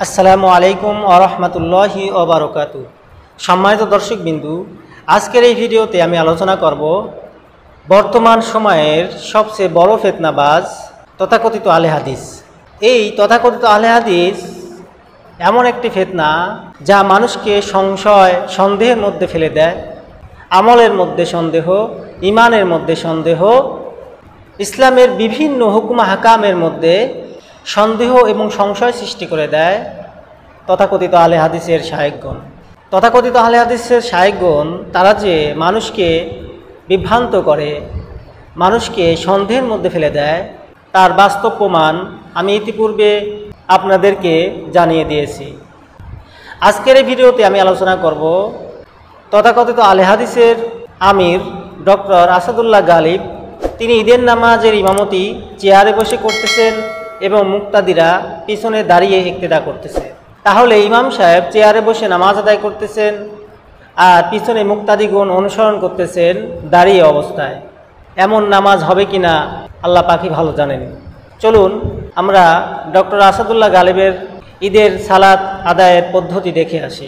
আসসালামু আলাইকুম ওয়া রাহমাতুল্লাহি ওয়া বারাকাতুহু। সম্মানিত দর্শকবিন্দু, আজকের এই ভিডিওতে আমি আলোচনা করব বর্তমান সময়ের সবচেয়ে বড় ফিতনাবাজ তথাকথিত আহলে হাদিস। এই তথাকথিত আহলে হাদিস এমন একটি ফিতনা যা মানুষকে সংশয় সন্দেহের মধ্যে ফেলে দেয়, আমলের মধ্যে সন্দেহ, ঈমানের মধ্যে সন্দেহ, ইসলামের বিভিন্ন হুকুম হাকামের মধ্যে সন্দেহ এবং সংশয় সৃষ্টি করে দেয় তথাকথিত আহলে হাদিসের শায়েখগণ। তথাকথিত আহলে হাদিসের শায়েখগণ তারা যে মানুষকে বিভ্রান্ত করে, মানুষকে সন্দেহের মধ্যে ফেলে দেয়, তার বাস্তব প্রমাণ আমি ইতিপূর্বে আপনাদেরকে জানিয়ে দিয়েছি। আজকের এই ভিডিওতে আমি আলোচনা করব তথাকথিত আহলে হাদিসের আমির ডক্টর আসাদুল্লাহ গালিব। তিনি ঈদের নামাজের ইমামতি চেয়ারে বসে করতেছেন এবং মুক্তাদিরা পিছনে দাঁড়িয়ে ইক্তেদা করতেছে। তাহলে ইমাম সাহেব চেয়ারে বসে নামাজ আদায় করতেছেন আর পিছনে মুক্তাদিগণ অনুসরণ করতেছেন দাঁড়িয়ে অবস্থায়। এমন নামাজ হবে কিনা আল্লাহ পাকই ভালো জানেন। চলুন আমরা ডক্টর আসাদুল্লাহ গালিবের ঈদের সালাত আদায়ের পদ্ধতি দেখে আসি।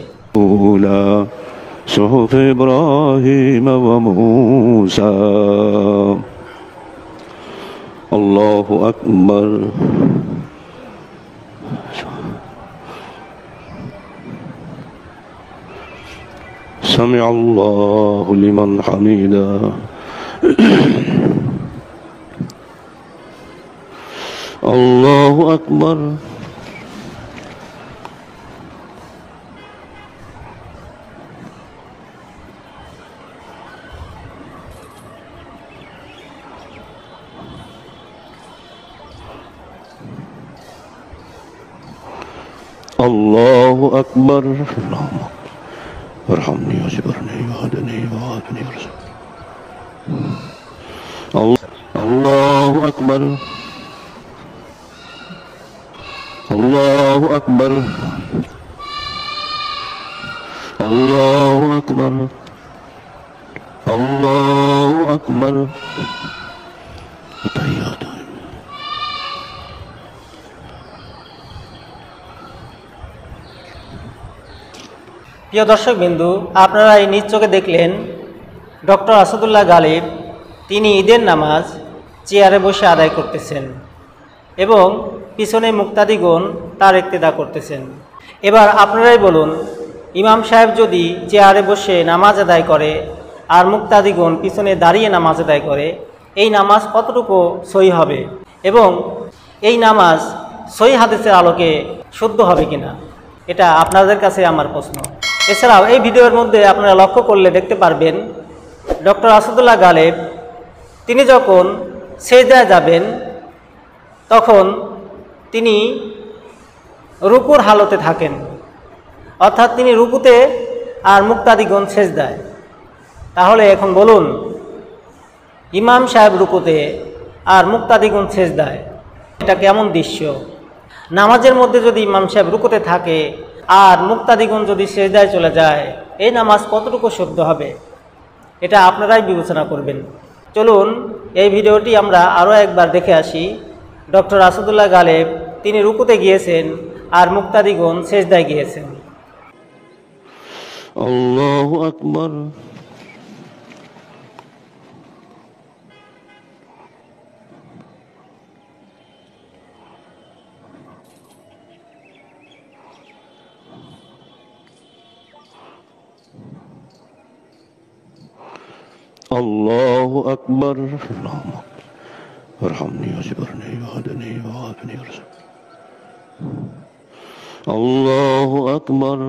صحف إبراهيم وموسى الله أكبر سمع الله لمن حمده الله أكبر الله أكبر اللهم ارحمني واجبرني وهدني وعافني وارزقني الله أكبر الله أكبر الله أكبر الله أكبر وتحيات প্রিয় দর্শকবিন্দু, আপনারা এই নিজ চোখে দেখলেন ডক্টর আসাদুল্লাহ গালিব তিনি ঈদের নামাজ চেয়ারে বসে আদায় করতেছেন এবং পিছনে মুক্তাদিগণ তার ইক্তেদা করতেছেন। এবার আপনারাই বলুন, ইমাম সাহেব যদি চেয়ারে বসে নামাজ আদায় করে আর মুক্তাদিগণ পিছনে দাঁড়িয়ে নামাজ আদায় করে, এই নামাজ কতটুকু সহি হবে এবং এই নামাজ সহি হাদিসের আলোকে শুদ্ধ হবে কিনা, এটা আপনাদের কাছে আমার প্রশ্ন। এছাড়াও এই ভিডিওর মধ্যে আপনারা লক্ষ্য করলে দেখতে পারবেন ডক্টর আসাদুল্লাহ গালিব তিনি যখন সেজদায় যাবেন তখন তিনি রুকুর হালতে থাকেন, অর্থাৎ তিনি রুকুতে আর মুক্তাদিগণ সেজদায়। তাহলে এখন বলুন, ইমাম সাহেব রুকুতে আর মুক্তাদিগণ সেজদায়, এটা কেমন দৃশ্য? নামাজের মধ্যে যদি ইমাম সাহেব রুকুতে থাকে আর মুক্তাদিগণ যদি সেজদায় চলে যায়, এই নামাজ কতটুকু শুদ্ধ হবে, এটা আপনারাই বিবেচনা করবেন। চলুন এই ভিডিওটি আমরা আরও একবার দেখে আসি। ডক্টর আসাদুল্লাহ গালিব তিনি রুকুতে গিয়েছেন আর মুক্তাদিগণ সেজদায় গিয়েছেন। আল্লাহু আকবার الله أكبر اللهم ارحمني واجبرني وهدني وعافني وارزقني الله أكبر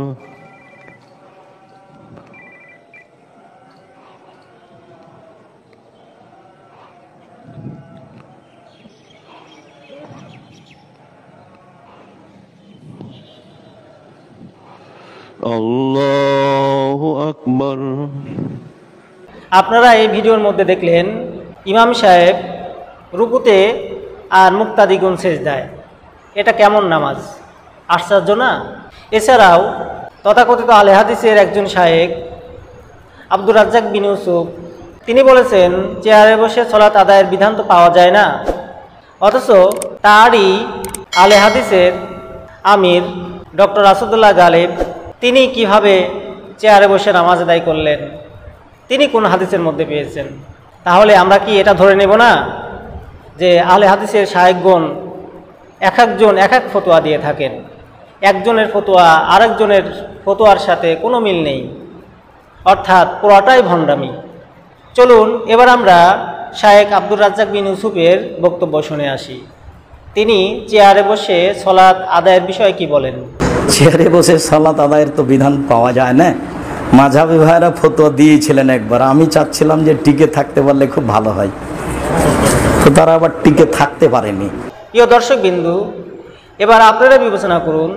الله أكبر। আপনারা এই ভিডিওর মধ্যে দেখলেন ইমাম সাহেব রুকুতে আর মুক্তাদিগণ সেজদায়, এটা কেমন নামাজ? আশ্চর্য না? এছাড়াও তথাকথিত আহলে হাদিসের একজন শায়েখ আব্দুর রাজ্জাক বিন ইউসুফ তিনি বলেছেন চেয়ারে বসে সালাত আদায়ের বিধান তো পাওয়া যায় না, অথচ তারই আহলে হাদিসের আমির ডক্টর আসাদুল্লাহ গালিব তিনি কিভাবে চেয়ারে বসে নামাজ আদায় করলেন, তিনি কোন হাদিসের মধ্যে পেয়েছেন? তাহলে আমরা কি এটা ধরে নেব না যে আহলে হাদিসের শায়েখগণ এক একজন এক এক ফতোয়া দিয়ে থাকেন, একজনের ফতোয়া আরেকজনের ফতোয়ার সাথে কোনো মিল নেই, অর্থাৎ পুরোটাই ভণ্ডামি। চলুন এবার আমরা শায়েখ আব্দুর রাজ্জাক বিন ইউসুফের বক্তব্য শুনে আসি। তিনি চেয়ারে বসে সালাত আদায়ের বিষয়ে কি বলেন। চেয়ারে বসে সালাত আদায়ের তো বিধান পাওয়া যায় না। মাঝহাবি ভাইরা ফতোয়া দিয়েছিলেন একবার, আমি চাচ্ছিলাম যে টিকে থাকতে পারলে খুব ভালো হয়, তো তারা আবার টিকে থাকতে পারেনি। প্রিয় দর্শক বিন্দু, এবার আপনারা বিবেচনা করুন,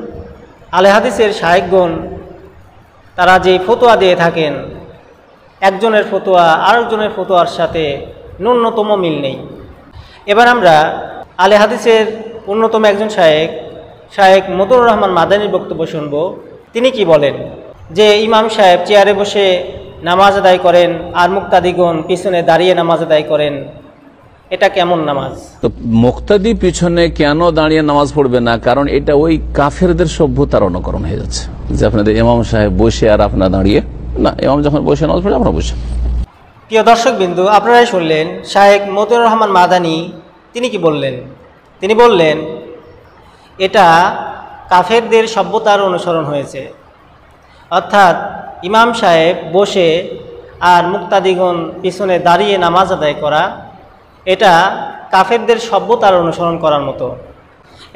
আহলে হাদিসের শায়েখগণ তারা যে ফতোয়া দিয়ে থাকেন, একজনের ফতোয়া আরেকজনের ফতোয়ার সাথে ন্যূনতম মিল নেই। এবার আমরা আহলে হাদিসের অন্যতম একজন শায়েখ মতিউর রহমান মাদানীর বক্তব্য শুনব। তিনি কি বলেন যে ইমাম সাহেব চেয়ারে বসে নামাজ আদায় করেন আর মুক্তাদিগণ পিছনে দাঁড়িয়ে নামাজ আদায় করেন, এটা কেমন নামাজ? তো মুক্তাদি পিছনে কেন দাঁড়িয়ে নামাজ পড়বে না? কারণ এটা ওই কাফেরদের সভ্যতার অনুকরণ হয়ে যাচ্ছে, যে আপনাদের ইমাম সাহেব বসে আর আপনারা দাঁড়িয়ে না, ইমাম যখন বসে নামাজ পড়ে আপনারা বসে। প্রিয় দর্শক বিন্দু, আপনারাই শুনলেন শায়েখ মতিউর রহমান মাদানী তিনি কি বললেন। তিনি বললেন এটা কাফেরদের সভ্যতার অনুসরণ হয়েছে, অর্থাৎ ইমাম সাহেব বসে আর মুক্তাদিগণ পিছনে দাঁড়িয়ে নামাজ আদায় করা, এটা কাফেরদের সভ্যতার অনুসরণ করার মতো।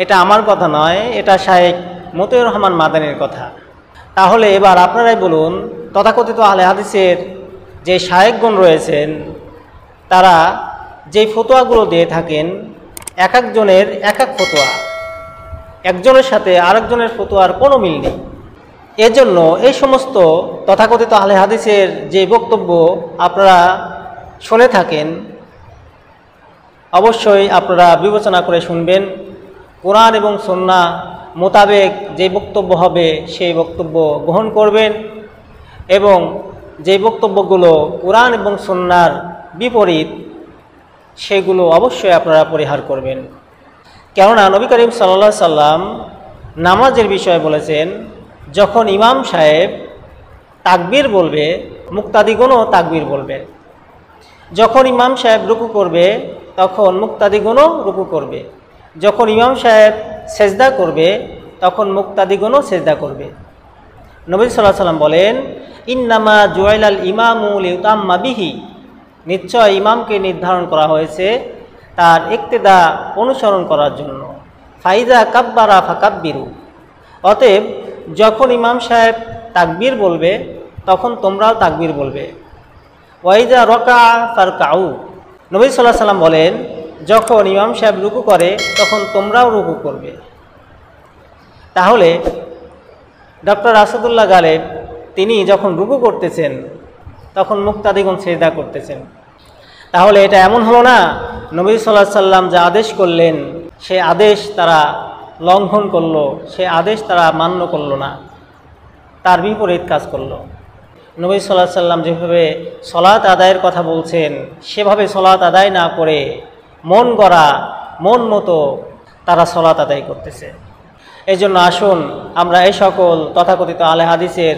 এটা আমার কথা নয়, এটা শায়েখ মতিউর রহমান মাদানীর কথা। তাহলে এবার আপনারাই বলুন, তথাকথিত আহলে হাদিসের যে শায়েখগণ রয়েছেন তারা যে ফতোয়াগুলো দিয়ে থাকেন, এক একজনের এক এক ফতোয়া, একজনের সাথে আরেকজনের ফতোয়ার কোনো মিল নেই। এজন্য এই সমস্ত তথাকথিত আহলে হাদিসের যে বক্তব্য আপনারা শুনে থাকেন, অবশ্যই আপনারা বিবেচনা করে শুনবেন। কোরআন এবং সুন্নাহ মোতাবেক যে বক্তব্য হবে সেই বক্তব্য গ্রহণ করবেন, এবং যে বক্তব্যগুলো কোরআন এবং সুন্নাহর বিপরীত সেগুলো অবশ্যই আপনারা পরিহার করবেন। কেননা নবী করিম সাল্লাল্লাহু আলাইহি সাল্লাম নামাজের বিষয়ে বলেছেন, যখন ইমাম সাহেব তাকবীর বলবে মুক্তাদিগণও তাকবীর বলবে, যখন ইমাম সাহেব রুকু করবে তখন মুক্তাদিগণও রুকু করবে, যখন ইমাম সাহেব সেজদা করবে তখন মুক্তাদিগণও সেজদা করবে। নবী সাল্লাল্লাহু আলাইহি সাল্লাম বলেন, ইন্নামা জুইলাল ইমামু লিউতাম্মা বিহি, নিশ্চয় ইমামকে নির্ধারণ করা হয়েছে তার ইক্তেদা অনুসরণ করার জন্য। ফাইজা কাব্বারা ফাকাব্বিরু, অতএব যখন ইমাম সাহেব তাকবীর বলবে তখন তোমরাও তাকবীর বলবে। ওয়াইজা রকা ফারকাউ, নবী সাল্লাল্লাহু আলাইহি সাল্লাম বলেন, যখন ইমাম সাহেব রুকু করে তখন তোমরাও রুকু করবে। তাহলে ডক্টর আসাদুল্লাহ গালিব তিনি যখন রুকু করতেছেন তখন মুক্তাদিগণ সিজদা করতেছেন। তাহলে এটা এমন হলো না নবী সাল্লাল্লাহু আলাইহি সাল্লাম যা আদেশ করলেন সে আদেশ তারা লঙ্ঘন করলো, সে আদেশ তারা মান্য করলো না, তার বিপরীত কাজ করলো। নবী সাল্লাল্লাহু আলাইহি সাল্লাম যেভাবে সলাত আদায়ের কথা বলছেন সেভাবে সলাত আদায় না করে মন গড়া মন মতো তারা সলাত আদায় করতেছে। এই জন্য আসুন আমরা এই সকল তথাকথিত আহলে হাদিসের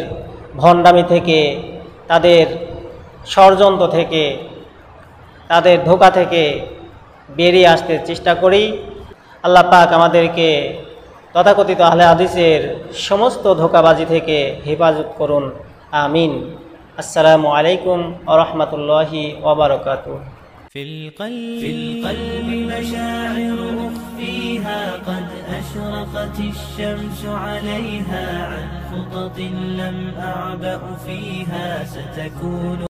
ভণ্ডামি থেকে, তাদের ষড়যন্ত্র থেকে, তাদের ধোঁকা থেকে বেরিয়ে আসতে চেষ্টা করি। আল্লাহ পাক আমাদেরকে তথাকথিত আহলে হাদিসের সমস্ত ধোঁকাবাজি থেকে হেফাজত করুন, আমিন। আসসালামু আলাইকুম ওয়া রাহমাতুল্লাহি ওয়া বারাকাতুহু। في القلب مشاعر أخفيها قد أشرقت الشمس عليها عن خطط لم أعبأ فيها ستكون